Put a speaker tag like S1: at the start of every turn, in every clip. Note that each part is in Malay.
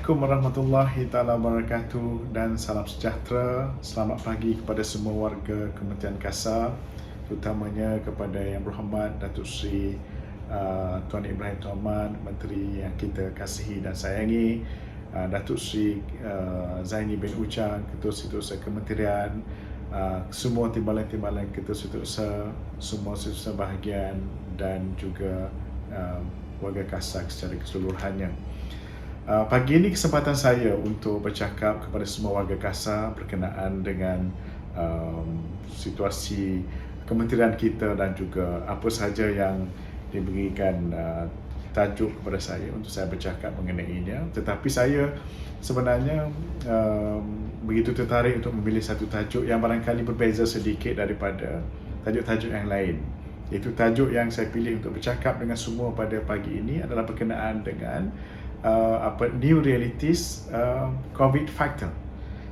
S1: Assalamualaikum warahmatullahi taala wabarakatuh dan salam sejahtera. Selamat pagi kepada semua warga Kementerian Kasar, terutamanya kepada Yang Berhormat Datuk Seri Tuan Ibrahim Tuan Ahmad, Menteri yang kita kasihi dan sayangi, Datuk Seri Zaini bin Uchang, Ketua Setiausaha Kementerian, semua timbalan-timbalan Ketua Setiausaha, semua setiausaha bahagian dan juga warga Kasar secara keseluruhannya. Pagi ini kesempatan saya untuk bercakap kepada semua warga Kasar berkenaan dengan situasi kementerian kita dan juga apa sahaja yang diberikan tajuk kepada saya untuk saya bercakap mengenainya. Tetapi saya sebenarnya begitu tertarik untuk memilih satu tajuk yang barangkali berbeza sedikit daripada tajuk-tajuk yang lain. Iaitu tajuk yang saya pilih untuk bercakap dengan semua pada pagi ini adalah berkenaan dengan new realities COVID factor.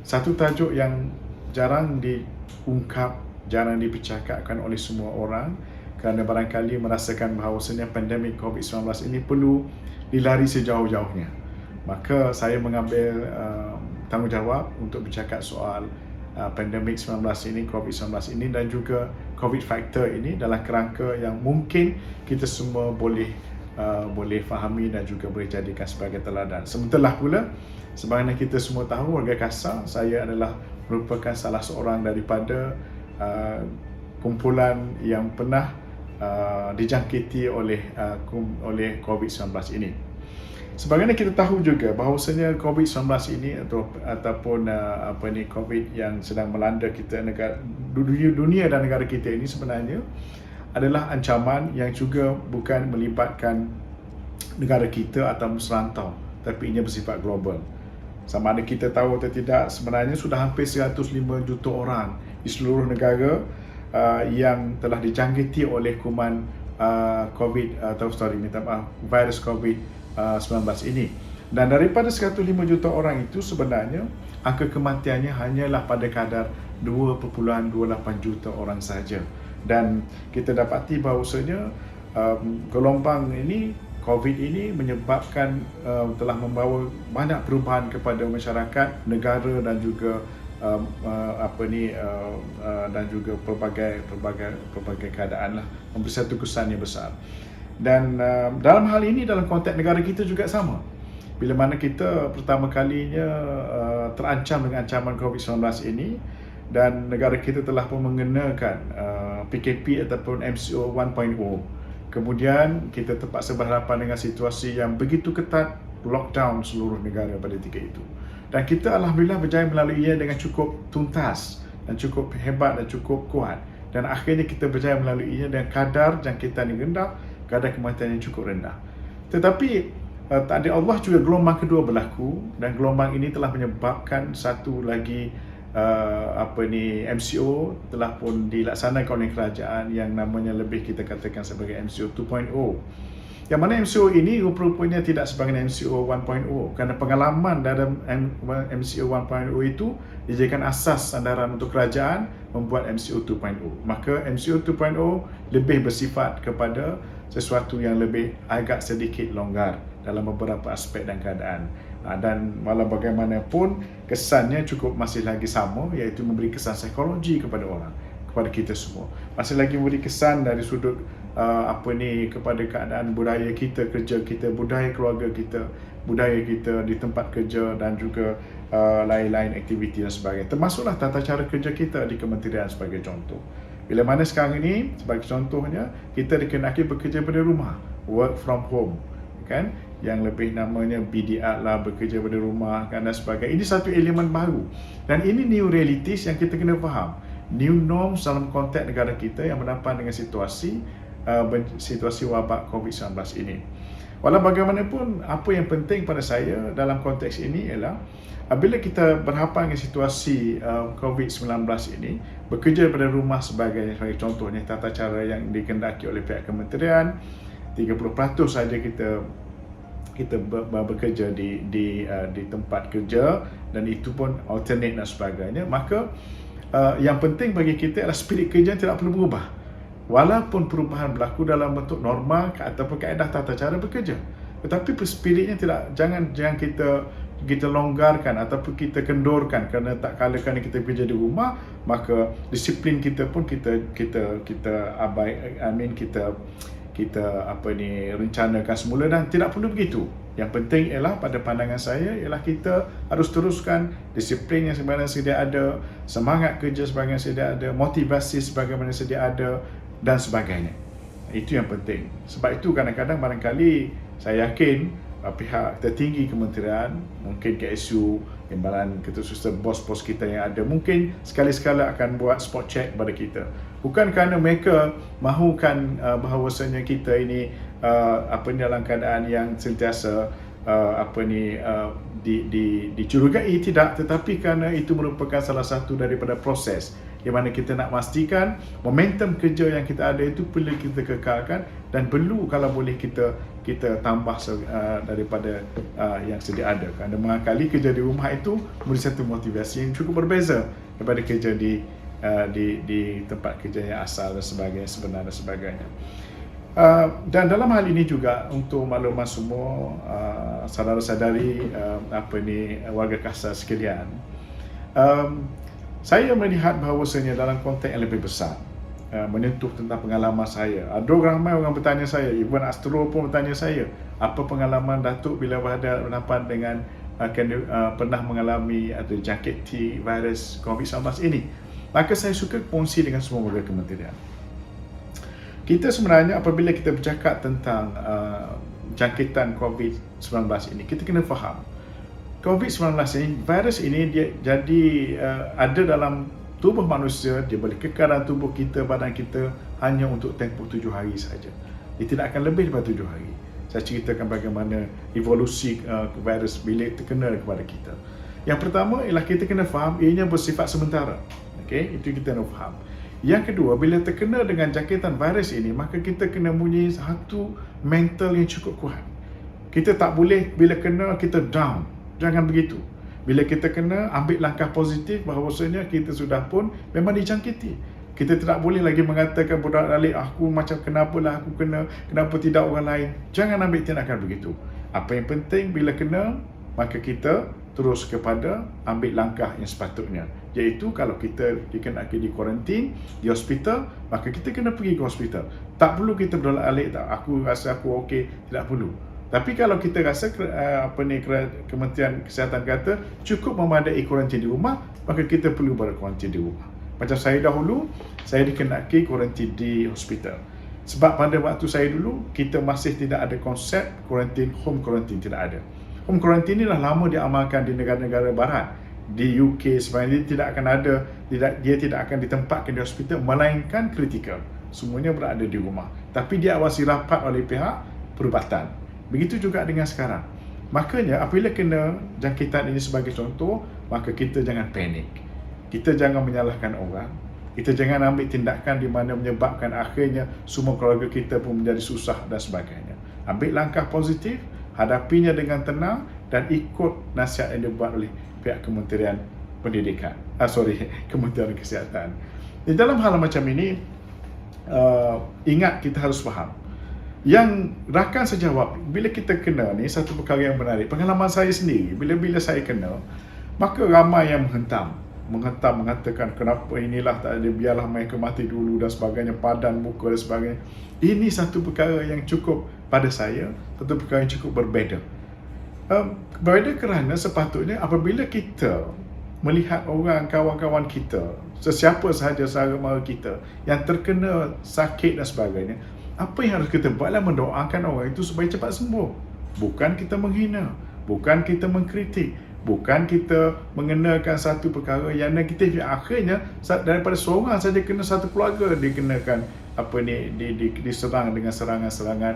S1: Satu tajuk yang jarang diungkap, jarang dipercakapkan oleh semua orang kerana barangkali merasakan bahawasanya pandemik COVID-19 ini perlu dilari sejauh-jauhnya. Maka saya mengambil tanggungjawab untuk bercakap soal pandemik 19 ini, COVID-19 ini dan juga COVID factor ini dalam kerangka yang mungkin kita semua boleh fahami dan juga boleh jadikan sebagai teladan. Sementara pula, sebagaimana kita semua tahu, warga Kasar, saya adalah merupakan salah seorang daripada kumpulan yang pernah dijangkiti oleh COVID-19 ini. Sebagaimana kita tahu juga bahawasanya COVID-19 ini ataupun COVID yang sedang melanda kita, dunia dan negara kita ini sebenarnya adalah ancaman yang juga bukan melibatkan negara kita atau serantau, tapi ia bersifat global. Sama ada kita tahu atau tidak, sebenarnya sudah hampir 105 juta orang di seluruh negara yang telah dijangkiti oleh kuman virus COVID-19 ini. Dan daripada 105 juta orang itu sebenarnya angka kematiannya hanyalah pada kadar 2.28 juta orang sahaja. Dan kita dapati bahawasanya gelombang ini, COVID ini menyebabkan telah membawa banyak perubahan kepada masyarakat, negara dan juga dan juga pelbagai keadaan lah, memberi satu kesan yang besar. Dan dalam hal ini, dalam konteks negara kita juga sama. Bila mana kita pertama kalinya terancam dengan ancaman COVID-19 ini, dan negara kita telah pun mengenakan PKP ataupun MCO 1.0. Kemudian kita terpaksa berhadapan dengan situasi yang begitu ketat, lockdown seluruh negara pada ketika itu. Dan kita alhamdulillah berjaya melaluinya dengan cukup tuntas dan cukup hebat dan cukup kuat. Dan akhirnya kita berjaya melaluinya dengan kadar jangkitan yang rendah, kadar kematian yang cukup rendah. Tetapi takdir Allah juga gelombang kedua berlaku, dan gelombang ini telah menyebabkan satu lagi MCO telah pun dilaksanakan oleh kerajaan yang namanya lebih kita katakan sebagai MCO 2.0. Yang mana MCO ini rupa-rupanya tidak sebagai MCO 1.0 kerana pengalaman dalam MCO 1.0 itu dijadikan asas sandaran untuk kerajaan membuat MCO 2.0. Maka MCO 2.0 lebih bersifat kepada sesuatu yang lebih agak sedikit longgar dalam beberapa aspek dan keadaan. Dan walau bagaimanapun kesannya cukup masih lagi sama, iaitu memberi kesan psikologi kepada orang, kepada kita semua. Masih lagi memberi kesan dari sudut kepada keadaan budaya kita, kerja kita, budaya keluarga kita, budaya kita di tempat kerja dan juga lain-lain aktiviti dan sebagainya. Termasuklah tata cara kerja kita di kementerian sebagai contoh. Bila mana sekarang ini, sebagai contohnya, kita dikenaki bekerja pada rumah, work from home, kan? Yang lebih namanya BDR lah, bekerja pada rumah kan, dan sebagainya. Ini satu elemen baru, dan ini new realities yang kita kena faham, new norms dalam konteks negara kita yang berhadapan dengan situasi wabak COVID-19 ini. Walau bagaimanapun, apa yang penting pada saya dalam konteks ini ialah apabila kita berhadapan dengan situasi COVID-19 ini, bekerja daripada rumah sebagai contohnya tata cara yang dikendaki oleh pihak kementerian, 30% saja kita bekerja di tempat kerja, dan itu pun alternate dan sebagainya. Maka yang penting bagi kita adalah spirit kerja tidak perlu berubah, walaupun perubahan berlaku dalam bentuk norma ataupun kaedah tata cara bekerja. Tetapi spiritnya jangan kita kita longgarkan ataupun kita kendorkan kerana tak kala kita bekerja di rumah, maka disiplin kita pun kita rencanakan semula, dan tidak perlu begitu. Yang penting ialah pada pandangan saya ialah kita harus teruskan disiplin yang sebenarnya sedia ada, semangat kerja sebagaimana sedia ada, motivasi sebagaimana sedia ada dan sebagainya. Itu yang penting. Sebab itu kadang-kadang barangkali saya yakin pihak tertinggi kementerian, mungkin KSU, Timbalan Ketua bos-bos kita yang ada, mungkin sekali-sekala akan buat spot check pada kita. Bukan kerana mereka mahukan bahawasanya kita ini dalam keadaan yang sentiasa dicurigai, tidak, tetapi kerana itu merupakan salah satu daripada proses di mana kita nak pastikan momentum kerja yang kita ada itu perlu kita kekalkan, dan perlu kalau boleh kita tambah daripada yang sedia ada. Kerana mengakali kerja di rumah itu memberi satu motivasi yang cukup berbeza daripada kerja di tempat kerja yang asal dan sebagainya, sebenar dan sebagainya. Dan dalam hal ini juga untuk makluman semua saudara-saudari warga kasar sekalian, saya melihat bahawasanya dalam konteks yang lebih besar, menyentuh tentang pengalaman saya. Ada ramai orang bertanya saya, even Astro pun bertanya saya, apa pengalaman Datuk bila berhadapan dengan pernah mengalami atau jangkiti virus COVID-19 ini. Maka saya suka kongsi dengan semua warga kementerian. Kita sebenarnya apabila kita bercakap tentang jangkitan COVID-19 ini, kita kena faham COVID-19 ini, virus ini dia jadi ada dalam tubuh manusia, dia boleh kekal dalam tubuh kita, badan kita hanya untuk tempoh 7 hari saja. Dia tidak akan lebih daripada 7 hari. Saya ceritakan bagaimana evolusi virus bila terkena kepada kita. Yang pertama ialah kita kena faham ianya bersifat sementara. Okey, itu kita kena faham. Yang kedua, bila terkena dengan jangkitan virus ini, maka kita kena mempunyai satu mental yang cukup kuat. Kita tak boleh bila kena kita down. Jangan begitu. Bila kita kena, ambil langkah positif bahawasanya kita sudah pun memang dijangkiti. Kita tidak boleh lagi mengatakan bolak-balik, aku macam kenapalah aku kena, kenapa tidak orang lain. Jangan ambil tindakan begitu. Apa yang penting bila kena, maka kita terus kepada ambil langkah yang sepatutnya. Iaitu kalau kita dikenaki di kuarantin, di hospital, maka kita kena pergi ke hospital. Tak perlu kita bolak-balik, tak, aku rasa aku okey, tidak perlu. Tapi kalau kita rasa Kementerian Kesihatan kata cukup memadai kuarantin di rumah, maka kita perlu berkuarantin di rumah. Macam saya dahulu, saya dikenaki kuarantin di hospital. Sebab pada waktu saya dulu, kita masih tidak ada konsep kuarantin, home kuarantin, tidak ada. Home kuarantin ini dah lama diamalkan di negara-negara barat. Di UK sebenarnya tidak akan ada, dia tidak akan ditempatkan di hospital, melainkan kritikal. Semuanya berada di rumah. Tapi dia awasi rapat oleh pihak perubatan. Begitu juga dengan sekarang. Makanya apabila kena jangkitan ini sebagai contoh, maka kita jangan panik. Kita jangan menyalahkan orang. Kita jangan ambil tindakan di mana menyebabkan akhirnya semua keluarga kita pun menjadi susah dan sebagainya. Ambil langkah positif, hadapinya dengan tenang dan ikut nasihat yang dibuat oleh pihak Kementerian Pendidikan. Kementerian Kesihatan. Di dalam hal macam ini, ingat kita harus faham. Yang rakan sejawab, bila kita kena ni satu perkara yang menarik. Pengalaman saya sendiri, bila saya kena, maka ramai yang menghentam mengatakan kenapa inilah tak ada, biarlah mereka mati dulu dan sebagainya, padan muka dan sebagainya. Ini satu perkara yang cukup pada saya, satu perkara yang cukup berbeza. Berbeza kerana sepatutnya apabila kita melihat orang, kawan-kawan kita, sesiapa sahaja saudara kita yang terkena sakit dan sebagainya, apa yang harus kita buatlah mendoakan orang itu supaya cepat sembuh. Bukan kita menghina, bukan kita mengkritik, bukan kita mengenakan satu perkara yang negatif yang akhirnya daripada seorang saja kena satu keluarga dikenakan diserang dengan serangan-serangan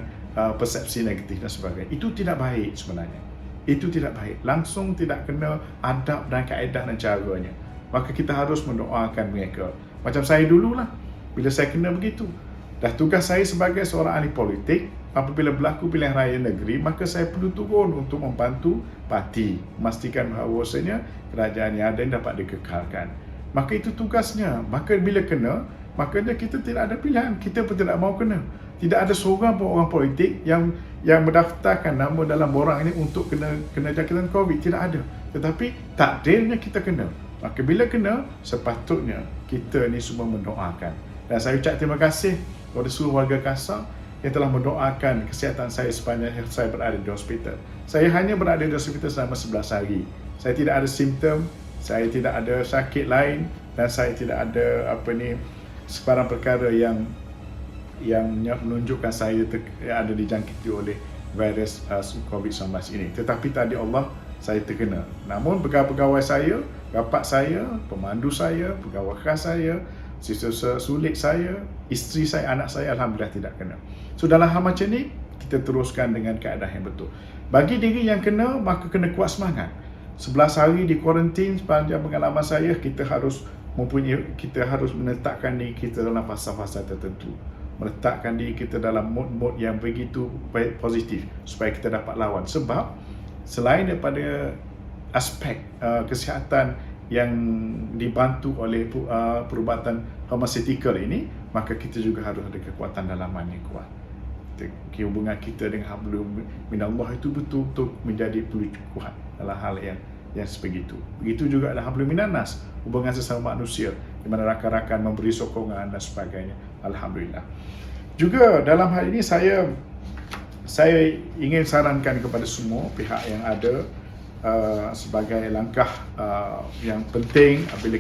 S1: persepsi negatif dan sebagainya. Itu tidak baik sebenarnya. Itu tidak baik. Langsung tidak kena adab dan kaedah dan caranya. Maka kita harus mendoakan mereka. Macam saya dululah, bila saya kena begitu. Dah tugas saya sebagai seorang ahli politik, apabila berlaku pilihan raya negeri, maka saya perlu turun untuk membantu parti, memastikan bahawasanya kerajaan yang ada dapat dikekalkan. Maka itu tugasnya. Maka bila kena, makanya kita tidak ada pilihan, kita pun tidak mau kena. Tidak ada seorang pun orang politik yang mendaftarkan nama dalam borang ini untuk kena jangkitan COVID, tidak ada. Tetapi takdirnya kita kena. Maka bila kena, sepatutnya kita ni semua mendoakan. Dan saya ucap terima kasih kepada seluruh warga Kasar yang telah mendoakan kesihatan saya sepanjang saya berada di hospital. Saya hanya berada di hospital selama 11 hari. Saya tidak ada simptom, saya tidak ada sakit lain, dan saya tidak ada sebarang perkara yang menunjukkan saya ada dijangkiti oleh virus COVID-19 ini. Tetapi tadi Allah, saya terkena. Namun pegawai saya, bapa saya, pemandu saya, pegawai khas saya, siswa sulit saya, isteri saya, anak saya, alhamdulillah tidak kena. So dalam hal macam ni, kita teruskan dengan keadaan yang betul. Bagi diri yang kena, maka kena kuat semangat. 11 hari di kuarantin sepanjang pengalaman saya, kita harus menetapkan diri kita dalam fasa-fasa tertentu. Meletakkan diri kita dalam mood yang begitu positif supaya kita dapat lawan. Sebab selain daripada aspek kesihatan yang dibantu oleh perubatan pharmaceutical ini, maka kita juga harus ada kekuatan dalaman yang kuat. Hubungan kita dengan hablum minallah itu betul-betul menjadi kuat dalam hal yang sebegitu. Begitu juga dalam hablum minannas, hubungan sesama manusia di mana rakan-rakan memberi sokongan dan sebagainya. Alhamdulillah. Juga dalam hal ini saya ingin sarankan kepada semua pihak yang ada sebagai langkah yang penting apabila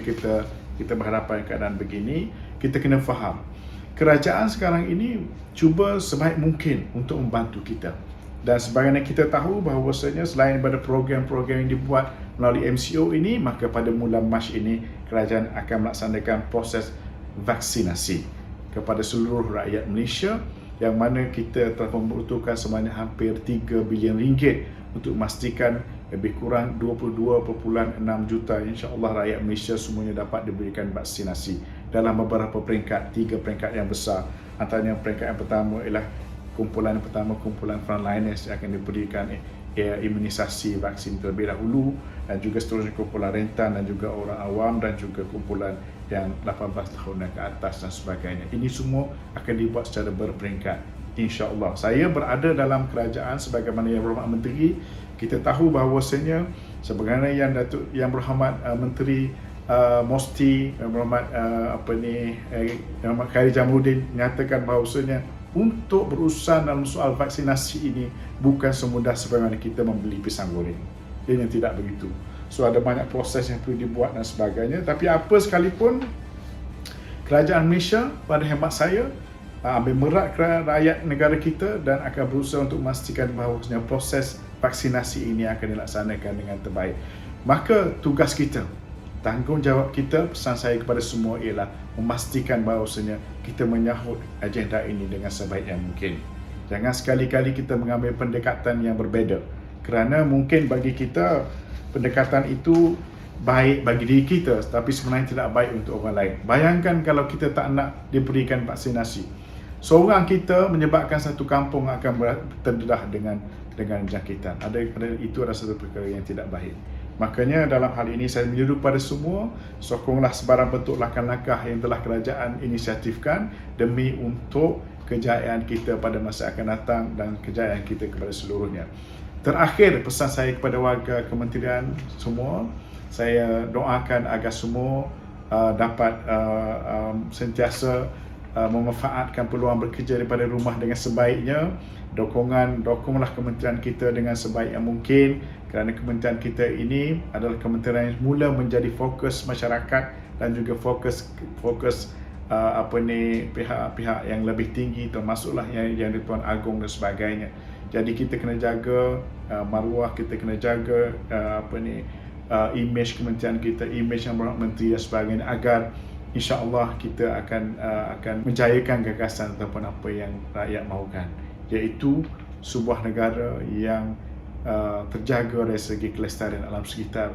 S1: kita berhadapan keadaan begini, kita kena faham kerajaan sekarang ini cuba sebaik mungkin untuk membantu kita. Dan sebagaimana kita tahu bahawasanya selain daripada program-program yang dibuat melalui MCO ini, maka pada bulan Mac ini kerajaan akan melaksanakan proses vaksinasi kepada seluruh rakyat Malaysia, yang mana kita telah membutuhkan sebanyak hampir 3 bilion ringgit untuk memastikan lebih kurang 22.6 juta insya-Allah rakyat Malaysia semuanya dapat diberikan vaksinasi dalam beberapa peringkat, 3 peringkat yang besar. Antaranya peringkat yang pertama ialah kumpulan frontliners yang akan diberikan imunisasi vaksin terlebih dahulu, dan juga seterusnya kumpulan rentan dan juga orang awam, dan juga kumpulan yang 18 tahun dan ke atas dan sebagainya. Ini semua akan dibuat secara berperingkat, insya-Allah. Saya berada dalam kerajaan sebagaimana Yang Berhormat Menteri. Kita tahu bahawasanya sebagaimana Yang Berhormat Menteri Mosti, Yang Berhormat Yang Berhormat Khairi Jamaluddin menyatakan bahawasanya untuk berurusan dalam soal vaksinasi ini bukan semudah sebagaimana kita membeli pisang goreng. Ini tidak begitu. So ada banyak proses yang perlu dibuat dan sebagainya. Tapi apa sekalipun, kerajaan Malaysia pada hemat saya ambil merat rakyat negara kita dan akan berusaha untuk memastikan bahawa proses vaksinasi ini akan dilaksanakan dengan terbaik. Maka tugas kita, tanggungjawab kita, pesan saya kepada semua ialah memastikan bahawasanya kita menyahut agenda ini dengan sebaik yang mungkin. Jangan sekali-kali kita mengambil pendekatan yang berbeza, kerana mungkin bagi kita pendekatan itu baik bagi diri kita, tapi sebenarnya tidak baik untuk orang lain. Bayangkan kalau kita tak nak diberikan vaksinasi, seorang kita menyebabkan satu kampung akan terdedah dengan jangkitan. Itu adalah satu perkara yang tidak baik. Makanya dalam hal ini saya menyeru pada semua, sokonglah sebarang bentuk langkah-langkah yang telah kerajaan inisiatifkan demi untuk kejayaan kita pada masa akan datang dan kejayaan kita kepada seluruhnya. Terakhir, pesan saya kepada warga kementerian semua, saya doakan agar semua dapat sentiasa memanfaatkan peluang bekerja daripada rumah dengan sebaiknya. Dokonglah kementerian kita dengan sebaik yang mungkin, kerana kementerian kita ini adalah kementerian yang mula menjadi fokus masyarakat dan juga fokus pihak-pihak yang lebih tinggi, termasuklah yang Tuan Agong dan sebagainya. Jadi kita kena jaga maruah, kita kena jaga imej kementerian kita, imej Yang Berhormat Menteri dan sebagainya, agar insya-Allah kita akan menjayakan gagasan ataupun apa yang rakyat mahukan, iaitu sebuah negara yang terjaga dari segi kelestarian alam sekitar,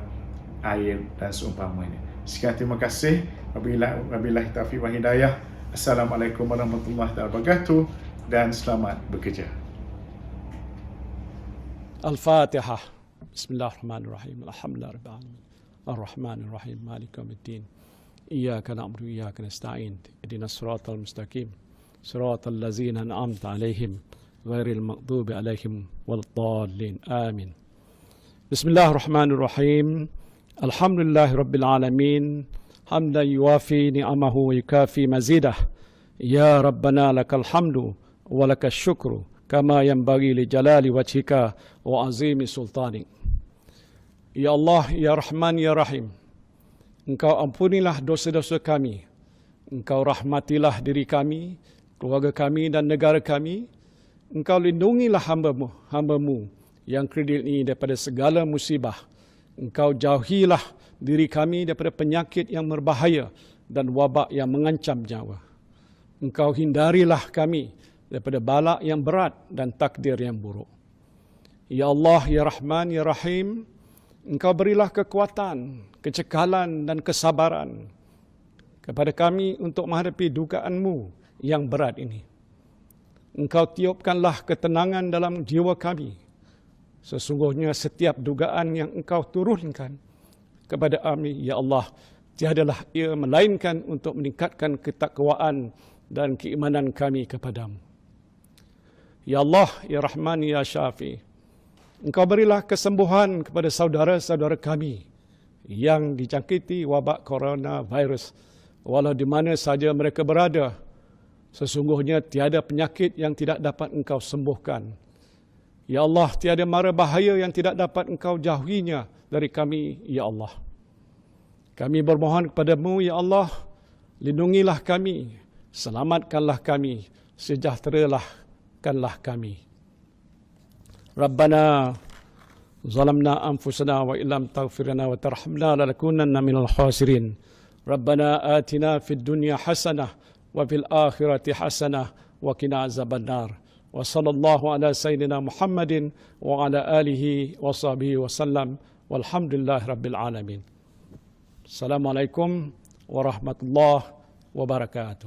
S1: air dan seumpamanya. Sekian, terima kasih. Wabillahi taufiq wal hidayah. Assalamualaikum warahmatullahi wabarakatuh dan selamat bekerja.
S2: Al-Fatihah. Bismillahirrahmanirrahim. Alhamdulillahirabbil alamin. Ar-Rahmanir Rahim. Maliki yaumiddin. إياك نعبد وإياك نستعين اهدنا الصراط المستقيم صراط الذين أنعمت عليهم غير المغضوب عليهم ولا الضالين آمين. بسم الله الرحمن الرحيم. الحمد لله رب العالمين حمدا يوافي نعمه ويكافي مزيده. يا ربنا لك الحمد ولك الشكر كما ينبغي لجلال وجهك وعظيم سلطانك. Ya Allah, Ya Rahman, Ya Rahim, Engkau ampunilah dosa-dosa kami. Engkau rahmatilah diri kami, keluarga kami dan negara kami. Engkau lindungilah hamba-Mu yang kredit ini daripada segala musibah. Engkau jauhilah diri kami daripada penyakit yang berbahaya dan wabak yang mengancam nyawa. Engkau hindarilah kami daripada balak yang berat dan takdir yang buruk. Ya Allah, Ya Rahman, Ya Rahim, Engkau berilah kekuatan, kecekalan dan kesabaran kepada kami untuk menghadapi dugaan-Mu yang berat ini. Engkau tiupkanlah ketenangan dalam jiwa kami. Sesungguhnya setiap dugaan yang Engkau turunkan kepada kami, Ya Allah, tiadalah ia melainkan untuk meningkatkan ketakwaan dan keimanan kami kepadamu. Ya Allah, Ya Rahman, Ya Syafi, Engkau berilah kesembuhan kepada saudara-saudara kami yang dijangkiti wabak coronavirus, walau di mana saja mereka berada. Sesungguhnya tiada penyakit yang tidak dapat Engkau sembuhkan. Ya Allah, tiada mara bahaya yang tidak dapat Engkau jauhinya dari kami, Ya Allah. Kami bermohon kepadamu, Ya Allah, lindungilah kami, selamatkanlah kami, sejahterakanlah kami. Rabbana zalamna anfusana wa illam taghfir lana wa tarhamna lanakunanna minal khasirin. Rabbana atina fid dunya hasanah wa fil akhirati hasanah wa qina azabannar. Wa sallallahu ala sayyidina Muhammadin wa ala alihi wa sahbihi wa sallam. Walhamdulillahi rabbil alamin. Assalamualaikum warahmatullahi wabarakatuh.